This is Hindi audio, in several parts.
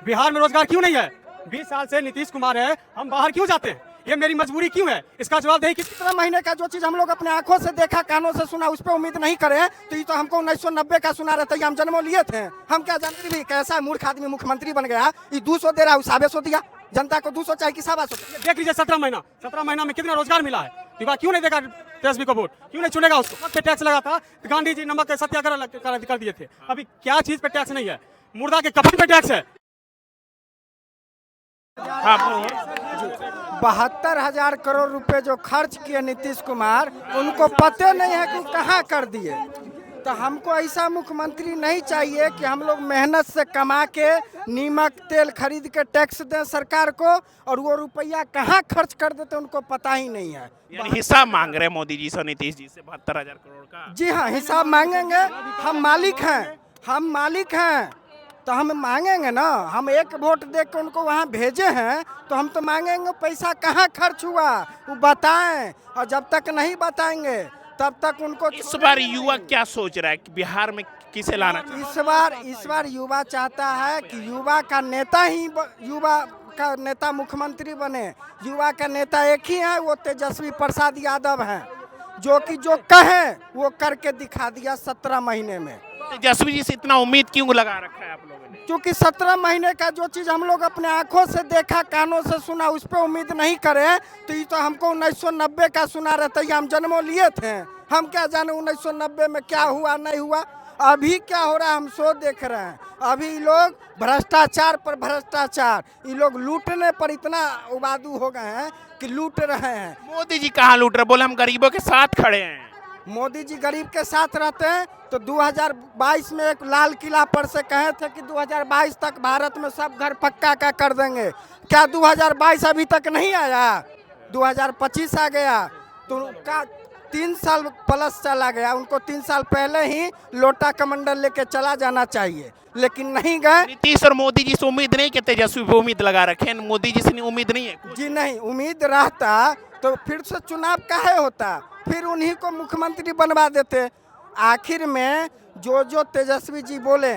बिहार में रोजगार क्यों नहीं है? 20 साल से नीतीश कुमार है, हम बाहर क्यों जाते हैं? ये मेरी मजबूरी क्यों है? इसका जवाब दे। 17 महीने का जो चीज हम लोग अपने आंखों से देखा, कानों से सुना, उस पर उम्मीद नहीं करें तो ये तो हमको 1990 का सुना रहता है। हम जन्मों लिए थे, हम क्या जानते भी कैसा मूर्ख आदमी मुख्यमंत्री बन गया। ये 200 दे रहा है, साबे सौ दिया। जनता को 200 चाहिए कि साबा सौ? देख लीजिए 17 महीना में कितना रोजगार मिला है। युवा क्यों नहीं देगा तेजस्वी को वोट? क्यों नहीं चुनेगा उसको? पे टैक्स लगा था, गांधी जी नमक सत्याग्रह कर दिए थे। अभी क्या चीज पे टैक्स नहीं है? मुर्दा के कफन पे टैक्स है। 72,000 करोड़ रुपए जो खर्च किए नीतीश कुमार, उनको पते नहीं है कि कहाँ कर दिए। तो हमको ऐसा मुख्यमंत्री नहीं चाहिए कि हम लोग मेहनत से कमा के नीमक तेल खरीद के टैक्स दें सरकार को, और वो रुपया कहाँ खर्च कर देते उनको पता ही नहीं है। यानी हिसाब मांग रहे हैं मोदी जी से, नीतीश जी से 72,000 करोड़ का। जी हाँ, हिसाब मांगेंगे। हम मालिक हैं तो हम मांगेंगे ना। हम एक वोट दे के उनको वहाँ भेजे हैं तो हम तो मांगेंगे पैसा कहाँ खर्च हुआ वो बताएं। और जब तक नहीं बताएंगे तब तक उनको इस बार युवा क्या सोच रहा है कि बिहार में किसे लाना चाहिए? इस बार युवा चाहता है कि युवा का नेता ही युवा का नेता मुख्यमंत्री बने। युवा का नेता एक ही है, वो तेजस्वी प्रसाद यादव हैं, जो कि जो कहे वो करके दिखा दिया 17 महीने में। तेजस्वी जी से इतना उम्मीद क्यों लगा रखा है आप लोगों ने? क्योंकि 17 महीने का जो चीज हम लोग अपने आंखों से देखा, कानों से सुना, उस पर उम्मीद नहीं करें तो ये तो हमको 1990 का सुना रहता है। हम जन्मों लिए थे, हम क्या जाने 1990 में क्या हुआ नहीं हुआ। अभी क्या हो रहा है हम सो देख रहे हैं। अभी लोग भ्रष्टाचार पर भ्रष्टाचार, ये लोग लूटने पर इतना उबादू हो गए हैं कि लूट रहे हैं। मोदी जी कहाँ लूट रहे? बोले हम गरीबों के साथ खड़े हैं। मोदी जी गरीब के साथ रहते हैं तो 2022 में एक लाल किला पर से कहे थे कि 2022 तक भारत में सब घर पक्का का कर देंगे। क्या 2022 अभी तक नहीं आया? 2025 आ गया तो का 3 साल प्लस चला गया। उनको 3 साल पहले ही लोटा कमंडल लेके चला जाना चाहिए, लेकिन नहीं गए। नीतीश और मोदी जी से उम्मीद नहीं कि तेजस्वी पे उम्मीद लगा रखे हैं? मोदी जी से उम्मीद नहीं है? जी नहीं, उम्मीद रहता तो फिर से चुनाव काहे होता, फिर उन्हीं को मुख्यमंत्री बनवा देते। आखिर में जो तेजस्वी जी बोले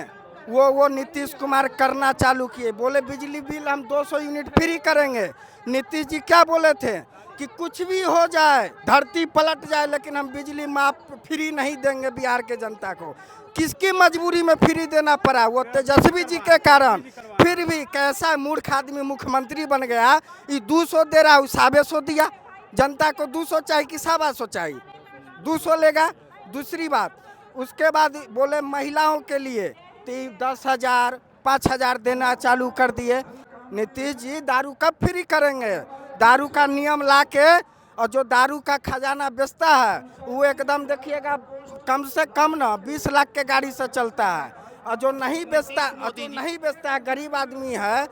वो नीतीश कुमार करना चालू किए। बोले बिजली बिल हम 200 यूनिट फ्री करेंगे। नीतीश जी क्या बोले थे कि कुछ भी हो जाए, धरती पलट जाए, लेकिन हम बिजली माफ फ्री नहीं देंगे बिहार के जनता को। किसकी मजबूरी में फ्री देना पड़ा? वो तेजस्वी जी के कारण। फिर भी कैसा मूर्ख आदमी मुख्यमंत्री बन गया। ये 200 दे रहा है, साबे सौ दिया। जनता को 200 चाहिए कि साबा सौ चाहिए? 200 लेगा। दूसरी बात, उसके बाद बोले महिलाओं के लिए 10,000 5,000 देना चालू कर दिए। नीतीश जी दारू कब फ्री करेंगे? दारू का नियम लाके, और जो दारू का खजाना बेचता है वो एकदम देखिएगा कम से कम ना 20 लाख के गाड़ी से चलता है। और जो नहीं बेचता है गरीब आदमी है,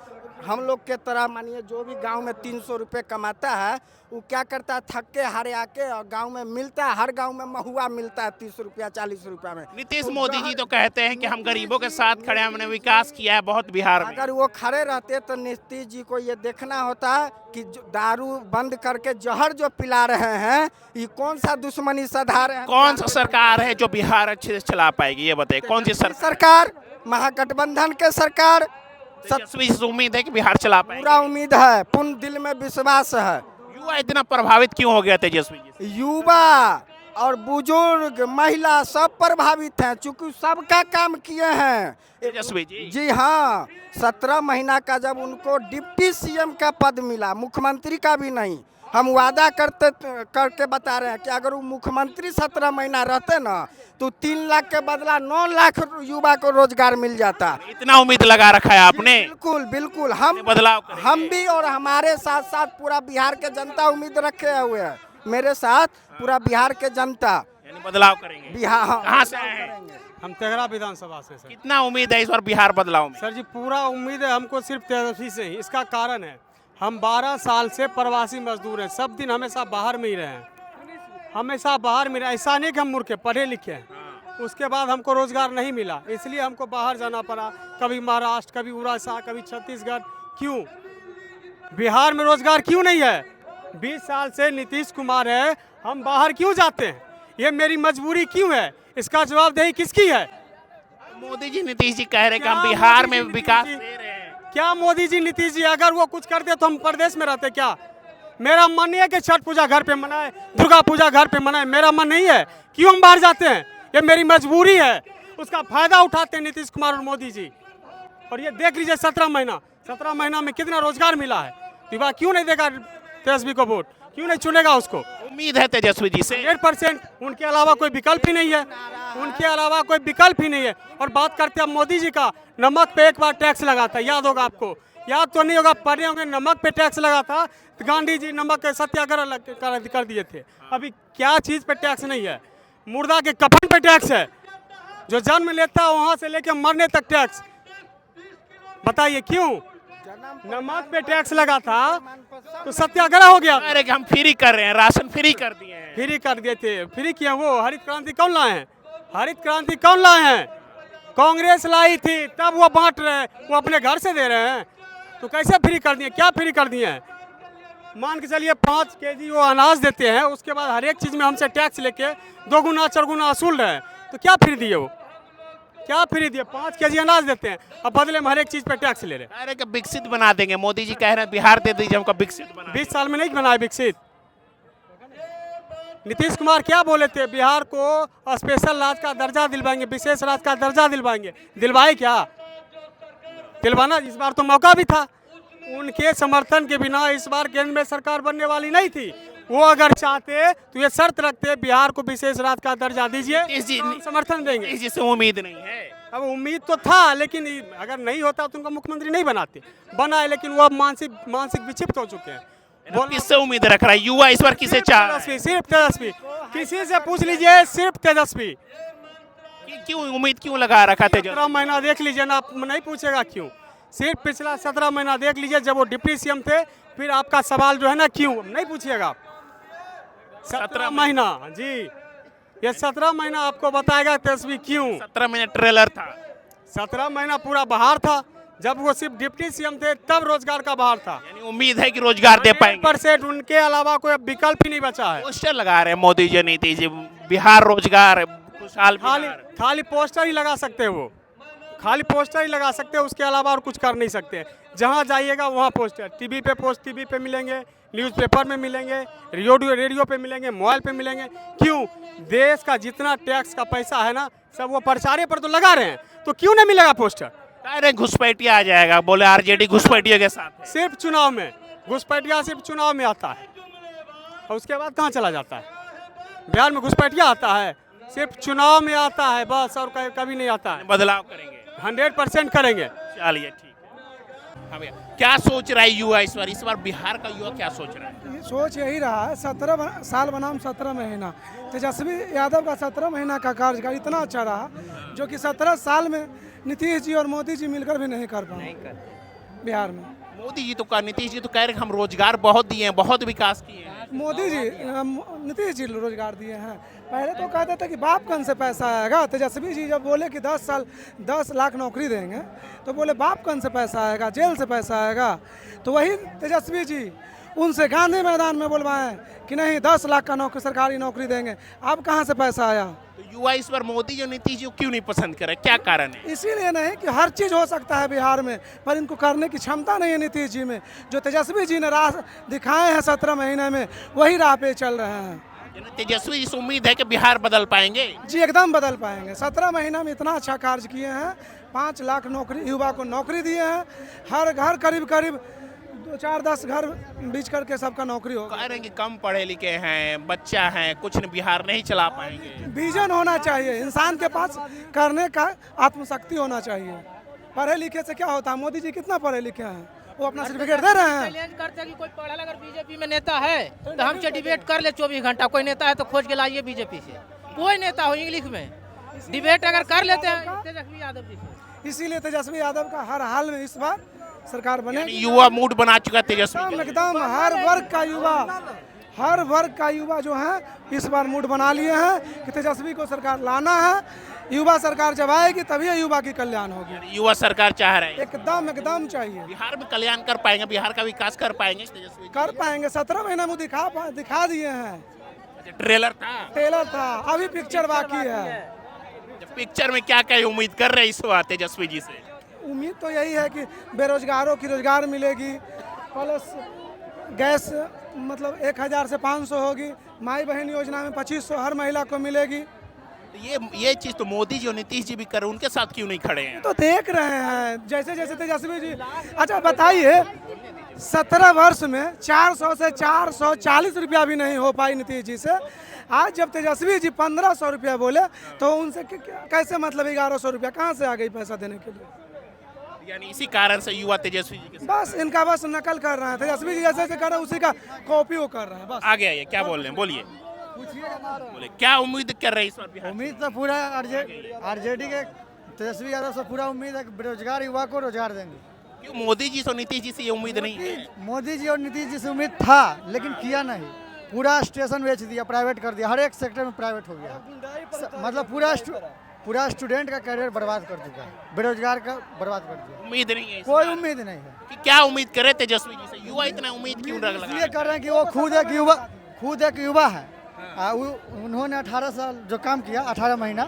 हम लोग के तरह, मानिए जो भी गांव में 300 रुपये कमाता है, वो क्या करता है, थक के हारे आके, और गांव में मिलता है, हर गांव में महुआ मिलता है 30 रुपया 40 रुपया में। नीतीश मोदी जी तो कहते हैं कि हम गरीबों के साथ खड़े हैं, हमने विकास किया है बहुत बिहार में। अगर वो खड़े रहते तो नीतीश जी को ये देखना होता कि दारू बंद करके जहर जो पिला रहे हैं, ये कौन सा दुश्मनी सधा रहे हैं। कौन सा सरकार है जो बिहार अच्छे से चला पाएगी? ये बताइए, कौन सी सरकार? महागठबंधन के सरकार। तेजस्वी से उम्मीद है कि बिहार चला पाएगी? पूरा उम्मीद है, पूर्ण दिल में विश्वास है। युवा इतना प्रभावित क्यों हो गया तेजस्वी जी से? युवा और बुजुर्ग, महिला सब प्रभावित हैं, चूंकि सबका काम किए हैं तेजस्वी जी। जी हाँ, 17 महीना का जब उनको डिप्टी सीएम का पद मिला, मुख्यमंत्री का भी नहीं। हम वादा करके बता रहे हैं कि अगर वो मुख्यमंत्री 17 महीना रहते ना तो 3 लाख के बदला 9 लाख युवा को रोजगार मिल जाता। इतना उम्मीद लगा रखा है आपने? बिल्कुल हम बदलाव हम भी, और हमारे साथ साथ पूरा बिहार के जनता उम्मीद रखे हुए है। मेरे साथ पूरा बिहार के जनता यानी बदलाव करेंगे। बिहार कहाँ से आए हैं? हम तेघड़ा विधानसभा से। सर कितना उम्मीद है इस बार बिहार बदलाव में? सर जी पूरा उम्मीद है हमको सिर्फ तेजस्वी से ही। इसका कारण है हम 12 साल से प्रवासी मजदूर हैं, सब दिन हमेशा बाहर में ही रहे हैं, हमेशा बाहर में रहे। ऐसा नहीं कि हम मूर्ख पढ़े लिखे हैं, उसके बाद हमको रोजगार नहीं मिला, इसलिए हमको बाहर जाना पड़ा। कभी महाराष्ट्र, कभी उड़ीसा, कभी छत्तीसगढ़। क्यों बिहार में रोजगार क्यों नहीं है? 20 साल से नीतीश कुमार है, हम बाहर क्यों जाते हैं? ये मेरी मजबूरी क्यों है? इसका जवाब दे किसकी है? मोदी जी नीतीश जी कह रहे हैं कि हम बिहार में विकास दे रहे हैं। क्या मोदी जी नीतीश जी अगर वो कुछ करते तो हम प्रदेश में रहते क्या? मेरा मन नहीं है कि छठ पूजा घर पे मनाए, दुर्गा पूजा घर पे मनाए, मेरा मन नहीं है। क्यों हम बाहर जाते हैं? ये मेरी मजबूरी है। उसका फायदा उठाते हैं नीतीश कुमार और मोदी जी। और ये देख लीजिए 17 महीना में कितना रोजगार मिला है। तो वह क्यों नहीं देगा तेजस्वी को वोट? क्यों नहीं चुनेगा उसको? उम्मीद है तेजस्वी जी से। 100%। उनके अलावा कोई विकल्प ही नहीं है, उनके अलावा कोई विकल्प ही नहीं है। और बात करते हैं मोदी जी का, नमक पे एक बार टैक्स लगा था, याद होगा आपको? याद तो नहीं होगा, पढ़े होंगे। नमक पे टैक्स लगा था तो गांधी जी नमक के सत्याग्रह कर दिए थे। अभी क्या चीज़ पे टैक्स नहीं है? मुर्दा के कफन पे टैक्स है। जो जन्म लेता है वहाँ से लेके मरने तक टैक्स। बताइए क्यों? नमक पे टैक्स लगा था तो सत्याग्रह हो गया। अरे हम फ्री कर रहे हैं, राशन फ्री कर दिए हैं। फ्री कर दिए थे, फ्री किया। वो हरित क्रांति कौन लाए हैं? हरित क्रांति कौन लाए हैं? कांग्रेस लाई थी, तब वो बांट रहे हैं, वो अपने घर से दे रहे हैं। तो कैसे फ्री कर दिए? क्या फ्री कर दिए हैं? मान के चलिए 5 केजी वो अनाज देते हैं, उसके बाद हर एक चीज़ में हमसे टैक्स लेके 2 गुना 4 गुना वसूल रहे हैं। तो क्या फ्री दिए? वो क्या फ्री दिए? 5 केजी अनाज देते हैं, अब बदले में हर एक चीज़ पे टैक्स ले रहे हैं। अरे विकसित बना देंगे, मोदी जी कह रहे हैं बिहार दे दीजिए हमको, विकसित बना। 20 साल में नहीं बनाया विकसित। नीतीश कुमार क्या बोले थे? बिहार को स्पेशल राज्य का दर्जा दिलवाएंगे, विशेष राज्य का दर्जा दिलवाएंगे। दिलवाए क्या? दिलवाना इस बार तो मौका भी था। उनके समर्थन के बिना इस बार केंद्र में सरकार बनने वाली नहीं थी। वो अगर चाहते तो ये शर्त रखते, बिहार को विशेष राज्य का दर्जा दीजिए, हम समर्थन देंगे। इससे उम्मीद नहीं है। अब उम्मीद तो था, लेकिन अगर नहीं होता तो उनको मुख्यमंत्री नहीं बनाते। बनाए, लेकिन वो अब मानसिक विक्षिप्त हो चुके हैं। किससे उम्मीद रख रहा है युवा इस बार? किसे चाह रहा है? सिर्फ तेजस्वी। किसी से पूछ लीजिए, सिर्फ तेजस्वी। क्यों उम्मीद क्यों लगा रखा तेजस्वी? 17 महीना देख लीजिए ना, आप नहीं पूछेगा क्यों। सिर्फ पिछला 17 महीना देख लीजिए, जब वो डिप्टी सीएम थे, फिर आपका सवाल जो है ना क्यों नहीं पूछिएगा। 17 महीना जी, ये 17 महीना आपको बताएगा तेजस्वी क्यों। 17 महीने ट्रेलर था। 17 महीना पूरा बहार था। जब वो सिर्फ डिप्टी सीएम थे तब रोजगार का बहार था। यानी उम्मीद है कि रोजगार दे पाएंगे। 100%। उनके अलावा कोई विकल्प ही नहीं बचा है। पोस्टर लगा रहे हैं मोदी जी, नीतीश जी, बिहार रोजगार खुशहाल। खाली पोस्टर ही लगा सकते हैं। वो खाली पोस्टर ही लगा सकते हैं, उसके अलावा और कुछ कर नहीं सकते। जहाँ जाइएगा वहाँ पोस्टर। टीवी पे मिलेंगे, न्यूज़पेपर में मिलेंगे, रेडियो पे मिलेंगे, मोबाइल पे मिलेंगे। क्यों? देश का जितना टैक्स का पैसा है ना, सब वो प्रचारे पर तो लगा रहे हैं, तो क्यों नहीं मिलेगा पोस्टर? अरे घुसपैठिया आ जाएगा, बोले आरजेडी घुसपैठिया के साथ है। सिर्फ चुनाव में घुसपैठिया, सिर्फ चुनाव में आता है और उसके बाद कहाँ चला जाता है? बिहार में घुसपैठिया आता है, सिर्फ चुनाव में आता है बस, और कभी नहीं आता है। बदलाव करेंगे, 100% करेंगे। चलिए ठीक है। हाँ भैया, क्या सोच रहा है युवा इस बार बिहार का युवा क्या सोच रहा है? ये सोच यही रहा है, 17 साल बनाम 17 महीना। तेजस्वी यादव का 17 महीना का कार्यकाल इतना अच्छा रहा जो कि 17 साल में नीतीश जी और मोदी जी मिलकर भी नहीं कर पाए बिहार में। मोदी जी तो नीतीश जी तो कह रहे हैं हम रोजगार बहुत दिए हैं, बहुत विकास किए हैं। नीतीश जी रोजगार दिए हैं। पहले तो कहते थे कि बाप कौन से पैसा आएगा। तेजस्वी जी जब बोले कि 10 लाख नौकरी देंगे, तो बोले बाप कौन से पैसा आएगा, जेल से पैसा आएगा। तो वही तेजस्वी जी उनसे गांधी मैदान में बुलवाएं कि नहीं 10 लाख का सरकारी नौकरी देंगे। अब कहाँ से पैसा आया? तो युवा इस बार मोदी जी और नीतीश जी को क्यों नहीं पसंद करे, क्या कारण है? इसीलिए नहीं कि हर चीज़ हो सकता है बिहार में, पर इनको करने की क्षमता नहीं है नीतीश जी में। जो तेजस्वी जी ने राह दिखाए हैं 17 महीने में, वही राह पे चल रहे हैं। तेजस्वी जी से उम्मीद है कि बिहार बदल पाएंगे? जी एकदम बदल पाएंगे। 17 महीना में इतना अच्छा कार्य किए हैं। 5 लाख नौकरी, युवा को नौकरी दिए हैं। हर घर करीब 4-10 घर बीच करके सबका नौकरी होगा। कह रहे हैं कि कम पढ़े लिखे हैं, बच्चा हैं, कुछ बिहार नहीं चला पाएंगे। विजन होना चाहिए इंसान के पास, करने का आत्मशक्ति होना चाहिए। पढ़े लिखे से क्या होता है? मोदी जी कितना पढ़े लिखे हैं, वो अपना सर्टिफिकेट दे रहे हैं। चैलेंज करते हैं कि कोई पढ़ा अगर बीजेपी में नेता है तो हमसे डिबेट कर ले 24 घंटा। कोई नेता है तो खोज के लाइए बीजेपी से, कोई नेता हो इंग्लिश में डिबेट अगर कर लेते हैं तेजस्वी यादव जी से। इसीलिए तेजस्वी यादव का हर हाल में इस बार सरकार बने। युवा मूड बना चुका है तेजस्वी। एकदम हर वर्ग का युवा जो है इस बार मूड बना लिए हैं कि तेजस्वी को सरकार लाना है। युवा सरकार जब आएगी तभी युवा की कल्याण होगी। युवा सरकार चाह रहे हैं एकदम चाहिए। बिहार में कल्याण कर पाएंगे, बिहार का विकास कर पाएंगे तेजस्वी? कर पाएंगे। 17 महीने में दिखा दिए हैं। ट्रेलर था, अभी पिक्चर बाकी है। पिक्चर में क्या क्या उम्मीद कर रहे हैं इस बार तेजस्वी जी से? उम्मीद तो यही है कि बेरोजगारों की रोजगार मिलेगी, प्लस गैस मतलब 1000 से 500 होगी, माई बहन योजना में 2500 हर महिला को मिलेगी। ये चीज तो मोदी जी और नीतीश जी भी कर रहे हैं, उनके साथ क्यों नहीं खड़े हैं? तो देख रहे हैं जैसे जैसे तेजस्वी जी। अच्छा बताइए, 17 वर्ष में 400 से 440 रुपया भी नहीं हो पाई नीतीश जी से। आज जब तेजस्वी जी 1500 रुपया बोले तो उनसे कैसे मतलब 1100 रुपया कहाँ से आ गई पैसा देने के लिए? यानी इसी कारण से युवा तेजस्वी जी के साथ बस इनका बस नकल कर रहे हैं, तेजस्वी जी जैसे कर रहे हैं उसी का कॉपी वो कर रहे हैं बस। आगे आइए, क्या बोल रहे हैं, बोलिए बोले, क्या उम्मीद कर रहे हैं इस बार बिहार? उम्मीद तो पूरा आरजेडी के तेजस्वी यादव से पूरा उम्मीद है कि बेरोजगार युवा को रोजगार देंगे। क्यों मोदी जी से नीतीश जी से ये उम्मीद नहीं है? मोदी जी और नीतीश जी से उम्मीद था लेकिन किया नहीं। पूरा स्टेशन बेच दिया, प्राइवेट कर दिया, हर एक सेक्टर में प्राइवेट हो गया। मतलब पूरा स्टूडेंट का करियर बर्बाद कर चुका है, बेरोजगार का बर्बाद कर दिया। उम्मीद नहीं है इस कोई बार? उम्मीद नहीं है। कि क्या उम्मीद करे तेजस्वी जी से? युवा इतना उम्मीद क्यों रख इसलिए लगा? कर रहे हैं कि वो खुद एक युवा है। उन्होंने 18 साल जो काम किया, 18 महीना,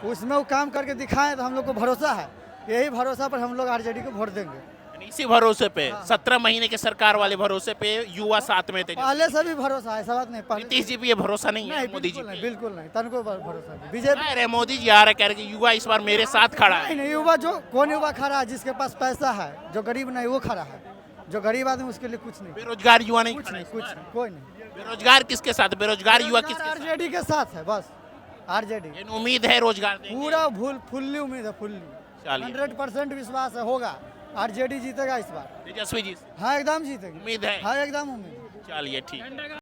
उसमें वो काम करके दिखाएं तो हम लोग को भरोसा है। यही भरोसा पर हम लोग आरजेडी को वोट देंगे। यानी इसी भरोसे पे 17 महीने के सरकार वाले भरोसे पे युवा साथ में थे। पहले से भी भरोसा है, ऐसा बात नहीं। पहले नीतीश जी भी ये भरोसा नहीं है नहीं, मोदी जी बिल्कुल नहीं, पे? बिल्कुल नहीं, तनको भरोसा नहीं। बीजेपी अरे मोदी जी आ रहे कह रहे कि युवा इस बार मेरे साथ खड़ा है। नहीं, युवा जो कौन युवा खड़ा है? जिसके पास पैसा है, जो गरीब नहीं वो खड़ा है। जो गरीब आदमी उसके लिए कुछ नहीं, बेरोजगार युवा नहीं कुछ खड़ा नहीं, है कुछ इस बार? नहीं, कोई नहीं। बेरोजगार किसके साथ? बेरोजगार युवा किसके साथ? आरजेडी के साथ है, बस आरजेडी। यानी उम्मीद है रोजगार देंगे। पूरा फुल्ली उम्मीद है, फुल्ली चलिए। 100% विश्वास है, होगा आरजेडी जीतेगा इस बार। तेजस्वी जी से हाँ एकदम जीतेगी, उम्मीद है? हाँ एकदम उम्मीद है। चलिए ठीक।